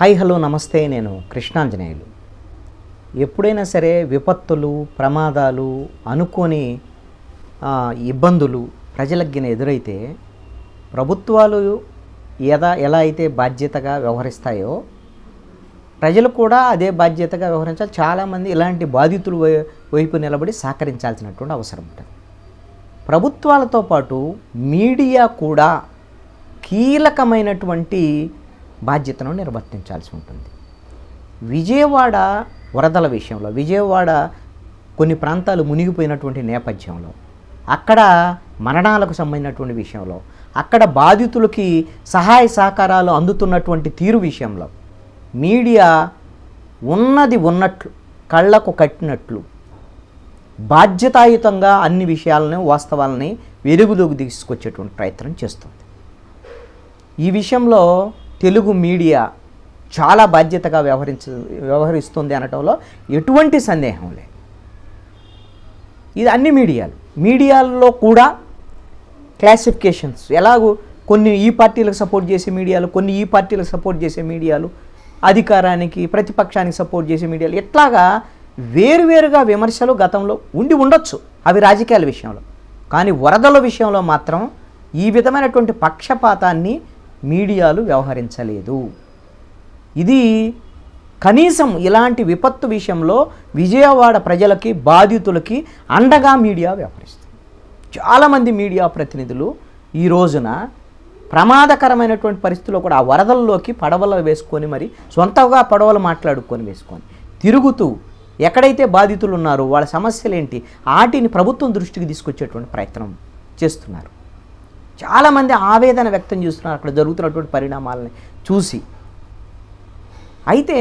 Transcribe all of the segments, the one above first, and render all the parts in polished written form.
Hi hello నమస్తే. నేను కృష్ణాంజనేయులు. ఎప్పుడైనా సరే విపత్తులు, ప్రమాదాలు, అనుకోని ఇబ్బందులు ప్రజలకు ఎదురైతే ప్రభుత్వాలు ఎలా అయితే బాధ్యతగా వ్యవహరిస్తాయో ప్రజలు కూడా అదే బాధ్యతగా వ్యవహరించాలి. చాలామంది ఇలాంటి బాధితుల వైపు నిలబడి సహకరించాల్సినటువంటి అవసరం ఉంటుంది. ప్రభుత్వాలతో పాటు మీడియా కూడా కీలకమైనటువంటి బాధ్యతను నిర్వర్తించాల్సి ఉంటుంది. విజయవాడ వరదల విషయంలో, విజయవాడ కొన్ని ప్రాంతాలు మునిగిపోయినటువంటి నేపథ్యంలో, అక్కడ మరణాలకు సంబంధించినటువంటి విషయంలో, అక్కడ బాధితులకి సహాయ సహకారాలు అందుతున్నటువంటి తీరు విషయంలో మీడియా ఉన్నది ఉన్నట్లు, కళ్ళకు కట్టినట్లు బాధ్యతాయుతంగా అన్ని విషయాలని, వాస్తవాలని వెలుగులోకి తీసుకొచ్చేటువంటి ప్రయత్నం చేస్తుంది. ఈ విషయంలో తెలుగు మీడియా చాలా బాధ్యతగా వ్యవహరిస్తుంది అనటంలో ఎటువంటి సందేహం లేదు. ఇది అన్ని మీడియాల్లో కూడా క్లాసిఫికేషన్స్ ఎలాగో కొన్ని ఈ పార్టీలకు సపోర్ట్ చేసే మీడియాలు, కొన్ని ఈ పార్టీలకు సపోర్ట్ చేసే మీడియాలు, అధికారానికి ప్రతిపక్షానికి సపోర్ట్ చేసే మీడియాలు, ఇట్లాగా వేరువేరుగా విమర్శలు గతంలో ఉండొచ్చు, అవి రాజకీయాల విషయంలో. కానీ వరదల విషయంలో మాత్రం ఈ విధమైనటువంటి పక్షపాతాన్ని మీడియాలు వ్యవహరించలేదు. ఇది కనీసం ఇలాంటి విపత్తు విషయంలో విజయవాడ ప్రజలకి, బాధితులకి అండగా మీడియా వ్యవహరిస్తుంది. చాలామంది మీడియా ప్రతినిధులు ఈ రోజున ప్రమాదకరమైనటువంటి పరిస్థితుల్లో కూడా ఆ వరదల్లోకి పడవలు వేసుకొని, మరి సొంతగా పడవలు మాట్లాడుకొని వేసుకొని తిరుగుతూ ఎక్కడైతే బాధితులు ఉన్నారో వాళ్ళ సమస్యలు ఏంటి వాటిని ప్రభుత్వం దృష్టికి తీసుకొచ్చేటువంటి ప్రయత్నం చేస్తున్నారు. చాలామంది ఆవేదన వ్యక్తం చేస్తున్నారు అక్కడ జరుగుతున్నటువంటి పరిణామాలని చూసి. అయితే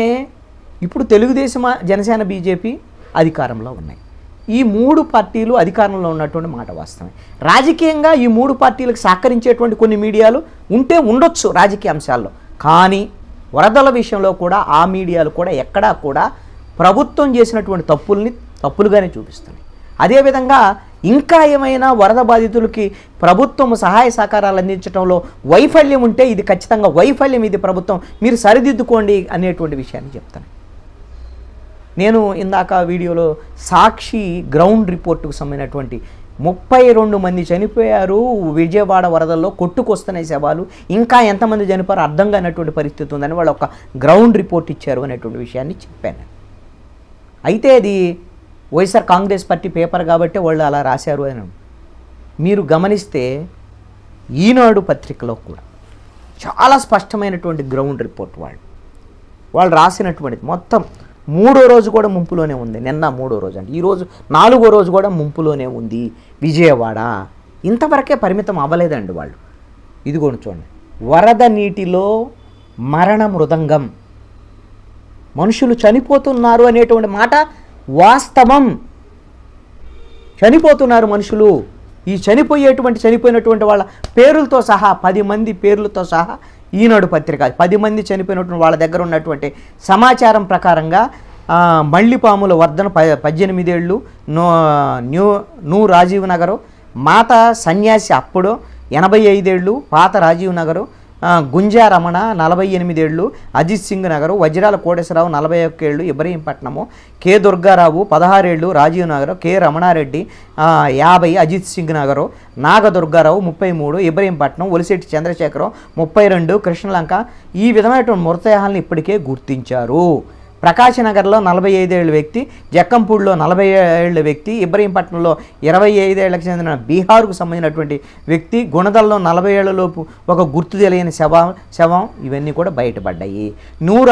ఇప్పుడు తెలుగుదేశం, జనసేన, బీజేపీ అధికారంలో ఉన్నాయి. ఈ మూడు పార్టీలు అధికారంలో ఉన్నటువంటి మాట వాస్తవమే. రాజకీయంగా ఈ మూడు పార్టీలకు సహకరించేటువంటి కొన్ని మీడియాలు ఉండొచ్చు రాజకీయ అంశాల్లో. కానీ వరదల విషయంలో కూడా ఆ మీడియాలు కూడా ఎక్కడా కూడా ప్రభుత్వం చేసినటువంటి తప్పులుగానే చూపిస్తున్నాయి. అదేవిధంగా ఇంకా ఏమైనా వరద బాధితులకి ప్రభుత్వం సహాయ సహకారాలు అందించడంలో వైఫల్యం ఉంటే ఇది ఖచ్చితంగా వైఫల్యం, ఇది ప్రభుత్వం మీరు సరిదిద్దుకోండి అనేటువంటి విషయాన్ని చెప్తాను. నేను ఇందాక వీడియోలో సాక్షి గ్రౌండ్ రిపోర్టుకు సంబంధించినటువంటి 32 మంది చనిపోయారు విజయవాడ వరదల్లో, కొట్టుకొస్తున్నాయి శవాలు, ఇంకా ఎంతమంది చనిపోయారో అర్థం కానటువంటి పరిస్థితి ఉందని వాళ్ళు ఒక గ్రౌండ్ రిపోర్ట్ ఇచ్చారు అనేటువంటి విషయాన్ని చెప్పాను. అయితే అది వైఎస్ఆర్ కాంగ్రెస్ పార్టీ పేపర్ కాబట్టి వాళ్ళు అలా రాశారు అని మీరు గమనిస్తే ఈనాడు పత్రికలో కూడా చాలా స్పష్టమైనటువంటి గ్రౌండ్ రిపోర్ట్ వాళ్ళు రాసినటువంటిది. మొత్తం 3వ రోజు కూడా ముంపులోనే ఉంది. నిన్న 3వ రోజు అంటే ఈరోజు 4వ రోజు కూడా ముంపులోనే ఉంది విజయవాడ. ఇంతవరకే పరిమితం అవ్వలేదండి వాళ్ళు. ఇదిగోండి చూడండి, వరద నీటిలో మరణ మృదంగం, మనుషులు చనిపోతున్నారు అనేటువంటి మాట వాస్తవం. చనిపోతున్నారు మనుషులు. ఈ చనిపోయినటువంటి వాళ్ళ పేర్లతో సహా 10 మంది పేర్లతో సహా ఈనాడు పత్రిక 10 మంది చనిపోయినటువంటి వాళ్ళ దగ్గర ఉన్నటువంటి సమాచారం ప్రకారంగా మళ్ళీపాముల వర్ధన 18 ఏళ్ళు, నూ రాజీవ్ నగరు, మాత సన్యాసి అప్పుడు 85 ఏళ్ళు, పాత రాజీవ్ నగరు, గుంజా రమణ 48 ఏళ్ళు, అజిత్ సింగ్ నగరు, వజ్రాల కోటేశ్వరరావు 41 ఏళ్ళు, ఇబ్రహీంపట్నము, కే దుర్గారావు 16 ఏళ్ళు, రాజీవ్ నగరు, కే రమణారెడ్డి 50, అజిత్ సింగ్ నగరు, నాగదుర్గారావు 33, ఇబ్రహీంపట్నం, ఒలిశెట్టి చంద్రశేఖరం 32, కృష్ణలంక. ఈ విధమైనటువంటి మృతదేహాలను ఇప్పటికే గుర్తించారు. ప్రకాశ్ నగర్లో 45 ఏళ్ళ వ్యక్తి, జక్కంపూడిలో 40 ఏళ్ళ వ్యక్తి, ఇబ్రహీంపట్నంలో 25 ఏళ్లకు చెందిన బీహార్కు సంబంధించినటువంటి వ్యక్తి, గుణదల్లో 40 ఏళ్లలోపు ఒక గుర్తు తెలియని శవం ఇవన్నీ కూడా బయటపడ్డాయి.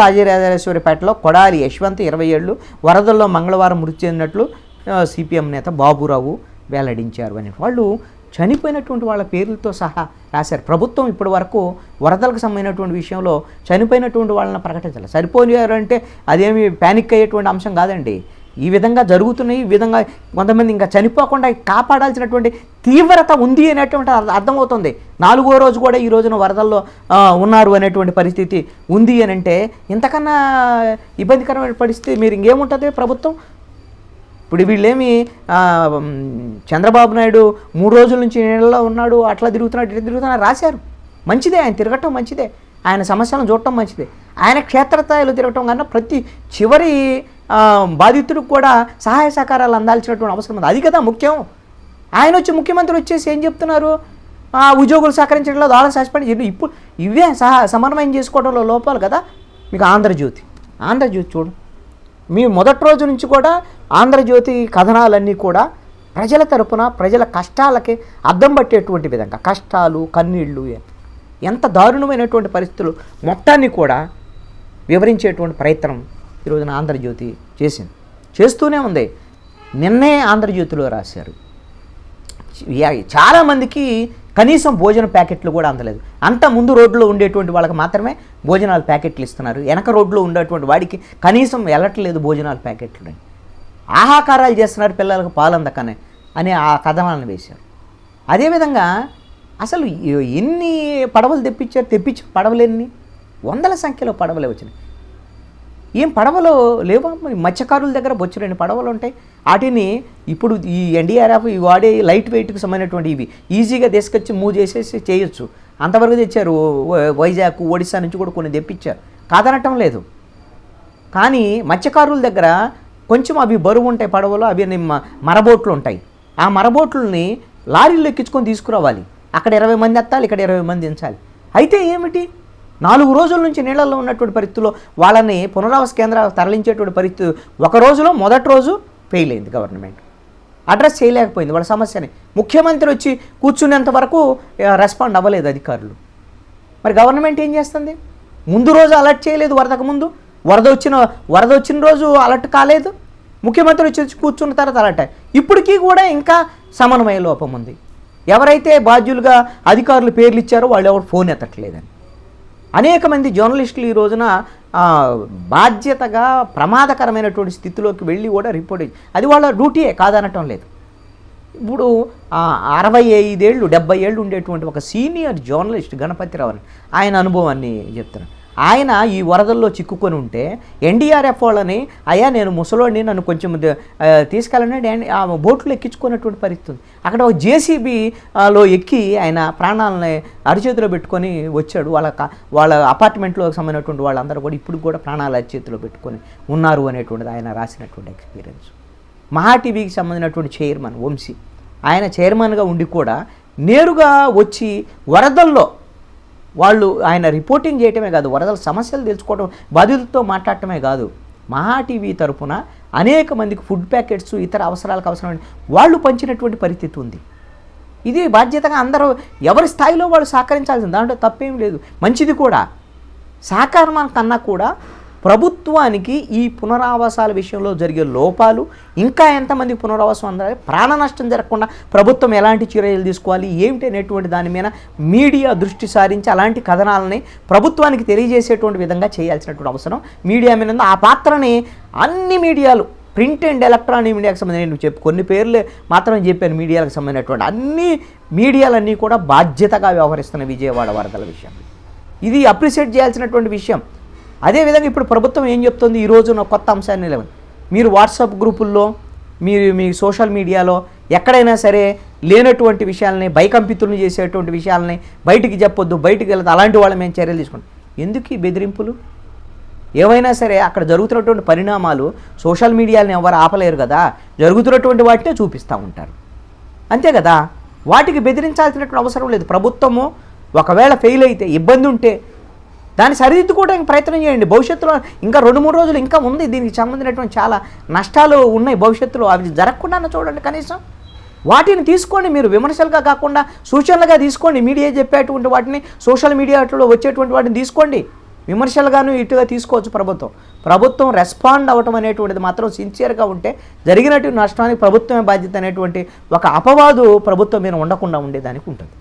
రాజరాజేశ్వరిపేటలో కొడాలి యశ్వంత్ 20 ఏళ్ళు వరదల్లో మంగళవారం మృతి చెందినట్లు సిపిఎం నేత బాబురావు వెల్లడించారు అని వాళ్ళు చనిపోయినటువంటి వాళ్ళ పేర్లతో సహా రాశారు. ప్రభుత్వం ఇప్పటి వరకు వరదలకు సంబంధించినటువంటి విషయంలో చనిపోయినటువంటి వాళ్ళని ప్రకటించాలి. సరిపోయారంటే అదేమి ప్యానిక్ అయ్యేటువంటి అంశం కాదండి. ఈ విధంగా జరుగుతున్నాయి, ఈ విధంగా కొంతమంది ఇంకా చనిపోకుండా కాపాడాల్సినటువంటి తీవ్రత ఉంది అనేటువంటి అర్థమవుతుంది. 4వ రోజు కూడా ఈ రోజున వరదల్లో ఉన్నారు అనేటువంటి పరిస్థితి ఉంది అని అంటే ఇంతకన్నా ఇబ్బందికరమైన పరిస్థితి మీరు ఇంకేముంటుంది ప్రభుత్వం. ఇప్పుడు వీళ్ళేమి చంద్రబాబు నాయుడు 3 రోజుల నుంచి నీళ్ళలో ఉన్నాడు, అట్లా తిరుగుతున్నాడు, ఇట్లా తిరుగుతున్నాడు రాశారు. మంచిదే, ఆయన తిరగటం మంచిదే. ఆయన సమస్యలను చూడటం మంచిది. ఆయన క్షేత్రస్థాయిలో తిరగటం కన్నా ప్రతి చివరి బాధితుడికి కూడా సహాయ సహకారాలు అందాల్సినటువంటి అవసరం ఉంది. అది కదా ముఖ్యం. ఆయన వచ్చి ముఖ్యమంత్రి వచ్చేసి ఏం చెప్తున్నారు, ఉద్యోగులు సహకరించడంలో వాళ్ళని సస్పెండ్ చేయడం, ఇప్పుడు ఇవే సమన్వయం చేసుకోవడంలో లోపాలు కదా. మీకు ఆంధ్రజ్యోతి చూడు, మీ మొదటి రోజు నుంచి కూడా ఆంధ్రజ్యోతి కథనాలన్నీ కూడా ప్రజల తరపున ప్రజల కష్టాలకి అద్దం పట్టేటువంటి విధంగా, కష్టాలు కన్నీళ్ళు ఎంత దారుణమైనటువంటి పరిస్థితులు మొత్తాన్ని కూడా వివరించేటువంటి ప్రయత్నం ఈరోజున ఆంధ్రజ్యోతి చేస్తూనే ఉంది. నిన్నే ఆంధ్రజ్యోతిలో రాశారు, చాలామందికి కనీసం భోజన ప్యాకెట్లు కూడా అందలేదు. అంత ముందు రోడ్లో ఉండేటువంటి వాళ్ళకి మాత్రమే భోజనాల ప్యాకెట్లు ఇస్తున్నారు, వెనక రోడ్లో ఉండేటువంటి వాడికి కనీసం వెళ్ళట్లేదు భోజనాల ప్యాకెట్లు అని. ఆహాకారాలు చేస్తున్నారు పిల్లలకు పాలందకనే అని ఆ కథనాలను వేశారు. అదేవిధంగా అసలు ఎన్ని పడవలు తెప్పించిన పడవలు ఎన్ని వందల సంఖ్యలో పడవలే వచ్చినాయి. ఏం పడవలు లేవా? మత్స్యకారుల దగ్గర బొచ్చులేని పడవలు ఉంటాయి. వాటిని ఇప్పుడు ఈ ఎన్డీఆర్ఎఫ్ వాడే లైట్ వెయిట్కి సంబంధించినటువంటి ఇవి ఈజీగా తీసుకొచ్చి మూవ్ చేసేసి చేయొచ్చు. అంతవరకు తెచ్చారు. వైజాగ్ ఒడిశా నుంచి కూడా కొన్ని తెప్పించారు, కాదనటం లేదు. కానీ మత్స్యకారుల దగ్గర కొంచెం అవి బరువు ఉంటాయి పడవలు, అవి మరబోట్లు ఉంటాయి. ఆ మరబోట్లని లారీలు ఎక్కించుకొని తీసుకురావాలి. అక్కడ 20 మంది ఎత్తాలి, ఇక్కడ 20 మంది దించాలి. అయితే ఏమిటి, 4 రోజుల నుంచి నీళ్ళల్లో ఉన్నటువంటి పరిస్థితుల్లో వాళ్ళని పునరావాస కేంద్రాలకు తరలించేటువంటి పరిస్థితి ఒక రోజులో మొదటి రోజు ఫెయిల్ అయింది. గవర్నమెంట్ అడ్రస్ చేయలేకపోయింది వాళ్ళ సమస్యని. ముఖ్యమంత్రి వచ్చి కూర్చునేంత వరకు రెస్పాండ్ అవ్వలేదు అధికారులు. మరి గవర్నమెంట్ ఏం చేస్తుంది? ముందు రోజు అలర్ట్ చేయలేదు, వరదకు ముందు వరద వచ్చిన రోజు అలర్ట్ కాలేదు. ముఖ్యమంత్రి వచ్చి కూర్చున్న తర్వాత అలర్ట్. ఇప్పటికీ కూడా ఇంకా సమన్వయ లోపం ఉంది. ఎవరైతే బాధ్యులుగా అధికారులు పేర్లు ఇచ్చారో వాళ్ళు ఎవరు ఫోన్ ఎత్తట్లేదని అనేక మంది జర్నలిస్టులు ఈ రోజున బాధ్యతగా ప్రమాదకరమైనటువంటి స్థితిలోకి వెళ్ళి కూడా రిపోర్ట్, అది వాళ్ళ డ్యూటీయే, కాదనటం లేదు. ఇప్పుడు 65 ఏళ్ళు 70 ఏళ్ళు ఉండేటువంటి ఒక సీనియర్ జర్నలిస్ట్ గణపతిరావు అని ఆయన అనుభవాన్ని చెప్తున్నాను. ఆయన ఈ వరదల్లో చిక్కుకొని ఉంటే ఎన్డీఆర్ఎఫ్ వాళ్ళని, అయ్యా నేను ముసలోడిని, నన్ను కొంచెం తీసుకెళ్ళండి, ఆ బోట్లు ఎక్కించుకున్నటువంటి పరిస్థితి. అక్కడ ఒక జేసీబీలో ఎక్కి ఆయన ప్రాణాలని అరిచేతిలో పెట్టుకొని వచ్చాడు. వాళ్ళ అపార్ట్మెంట్లో సంబంధించినటువంటి వాళ్ళందరూ కూడా ఇప్పుడు కూడా ప్రాణాలు అరిచేతిలో పెట్టుకొని ఉన్నారు అనేటువంటిది ఆయన రాసినటువంటి ఎక్స్పీరియన్స్. మహా టీవీకి సంబంధించినటువంటి చైర్మన్ వంశీ, ఆయన చైర్మన్గా ఉండి కూడా నేరుగా వచ్చి వరదల్లో ఆయన రిపోర్టింగ్ చేయటమే కాదు, వరదల సమస్యలు తెలుసుకోవడం, బాధితులతో మాట్లాడటమే కాదు, మహా టీవీ తరఫున అనేక మందికి ఫుడ్ ప్యాకెట్స్, ఇతర అవసరాలకు అవసరమైన వాళ్ళు పంచినటువంటి పరిస్థితి ఉంది. ఇది బాధ్యతగా అందరూ ఎవరి స్థాయిలో వాళ్ళు సహకరించాల్సింది, దాంట్లో తప్పేం లేదు, మంచిది కూడా. సహకారం కన్నా కూడా ప్రభుత్వానికి ఈ పునరావాసాల విషయంలో జరిగే లోపాలు, ఇంకా ఎంతమందికి పునరావాసం అందాలి, ప్రాణ నష్టం జరగకుండా ప్రభుత్వం ఎలాంటి చర్యలు తీసుకోవాలి ఏమిటి అనేటువంటి దాని మీద మీడియా దృష్టి సారించి అలాంటి కథనాలని ప్రభుత్వానికి తెలియజేసేటువంటి విధంగా చేయాల్సినటువంటి అవసరం మీడియా మీద ఉంది. ఆ పాత్రని అన్ని మీడియాలు, ప్రింట్ అండ్ ఎలక్ట్రానిక్ మీడియాకి సంబంధించి నేను కొన్ని పేర్లు మాత్రం చెప్పాను, మీడియాలకు సంబంధించినటువంటి అన్ని మీడియాలన్నీ కూడా బాధ్యతగా వ్యవహరిస్తున్న విజయవాడ వరదల విషయం. ఇది అప్రిషియేట్ చేయాల్సినటువంటి విషయం. అదేవిధంగా ఇప్పుడు ప్రభుత్వం ఏం చెప్తుంది, ఈరోజు కొత్త అంశాన్ని మీరు వాట్సాప్ గ్రూపుల్లో, మీరు మీ సోషల్ మీడియాలో ఎక్కడైనా సరే లేనటువంటి విషయాలని, భయకంపితులను చేసేటువంటి విషయాలని బయటికి చెప్పొద్దు, బయటికి వెళ్ళదు, అలాంటి వాళ్ళ మేము చర్యలు తీసుకుంటాం. ఎందుకు ఈ బెదిరింపులు? ఏవైనా సరే అక్కడ జరుగుతున్నటువంటి పరిణామాలు సోషల్ మీడియాని ఎవరు ఆపలేరు కదా, జరుగుతున్నటువంటి వాటినే చూపిస్తూ ఉంటారు, అంతే కదా. వాటికి బెదిరించాల్సినటువంటి అవసరం లేదు. ప్రభుత్వము ఒకవేళ ఫెయిల్ అయితే, ఇబ్బంది ఉంటే దాన్ని సరిదిద్దుకోవడానికి ప్రయత్నం చేయండి. భవిష్యత్తులో ఇంకా 2-3 రోజులు ఇంకా ఉంది, దీనికి సంబంధించినటువంటి చాలా నష్టాలు ఉన్నాయి భవిష్యత్తులో, అవి జరగకుండా చూడండి. కనీసం వాటిని తీసుకోండి, మీరు విమర్శలుగా కాకుండా సూచనలుగా తీసుకోండి. మీడియా చెప్పేటువంటి వాటిని, సోషల్ మీడియాలో వచ్చేటువంటి వాటిని తీసుకోండి, విమర్శలుగాను ఇటుగా తీసుకోవచ్చు. ప్రభుత్వం రెస్పాండ్ అవ్వటం అనేటువంటిది మాత్రం సిన్సియర్గా ఉంటే జరిగినటువంటి నష్టానికి ప్రభుత్వమే బాధ్యత అనేటువంటి ఒక అపవాదు ప్రభుత్వం మీద ఉండకుండా ఉండేదానికి ఉంటుంది.